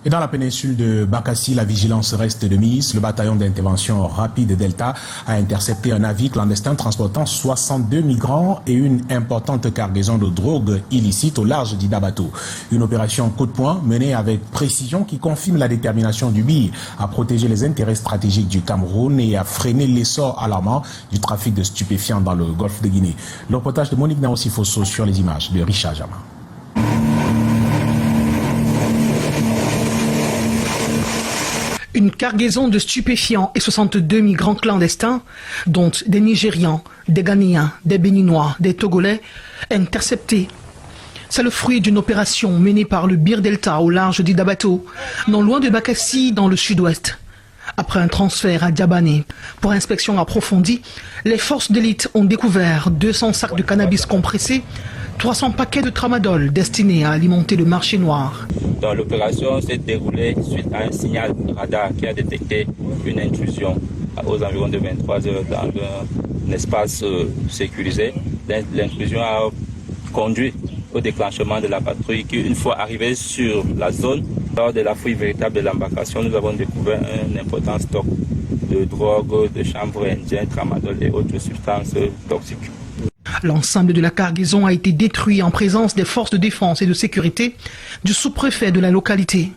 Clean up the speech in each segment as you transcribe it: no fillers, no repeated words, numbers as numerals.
Et dans la péninsule de Bakassi, la vigilance reste de mise. Le bataillon d'intervention rapide Delta a intercepté un navire clandestin transportant 62 migrants et une importante cargaison de drogue illicite au large d'Idabato. Une opération coup de poing menée avec précision qui confirme la détermination du BIR à protéger les intérêts stratégiques du Cameroun et à freiner l'essor alarmant du trafic de stupéfiants dans le golfe de Guinée. Le reportage de Monique Naosi-Fosso sur les images de Richard Jama. Une cargaison de stupéfiants et 62 migrants clandestins, dont des Nigérians, des Ghanéens, des Béninois, des Togolais, interceptés. C'est le fruit d'une opération menée par le BIR Delta au large d'Idabato, non loin de Bakassi, dans le sud-ouest. Après un transfert à Diabané pour inspection approfondie, les forces d'élite ont découvert 200 sacs de cannabis compressé, 300 paquets de tramadol destinés à alimenter le marché noir. L'opération s'est déroulée suite à un signal radar qui a détecté une intrusion aux environs de 23 heures dans un espace sécurisé. L'intrusion a conduit au déclenchement de la patrouille qui, une fois arrivée sur la zone, lors de la fouille véritable de l'embarcation, nous avons découvert un important stock de drogue, de chanvre indien, tramadol et autres substances toxiques. L'ensemble de la cargaison a été détruit en présence des forces de défense et de sécurité du sous-préfet de la localité.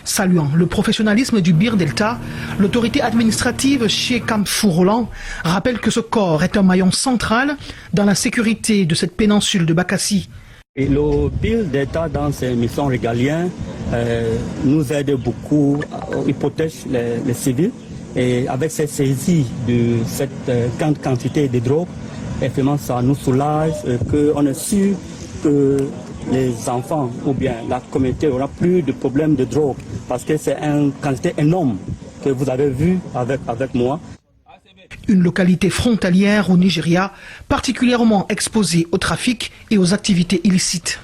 Saluant le professionnalisme du BIR Delta, l'autorité administrative chez Kamfou Roland rappelle que ce corps est un maillon central dans la sécurité de cette péninsule de Bakassi. Et le BIR Delta, dans ses missions régaliennes, nous aide beaucoup, il protège les civils. Et avec cette saisie de cette grande quantité de drogue, effectivement, ça nous soulage, qu'on est sûr que les enfants ou bien la communauté n'aura plus de problèmes de drogue, parce que c'est une quantité énorme que vous avez vu avec moi. Une localité frontalière au Nigeria, particulièrement exposée au trafic et aux activités illicites.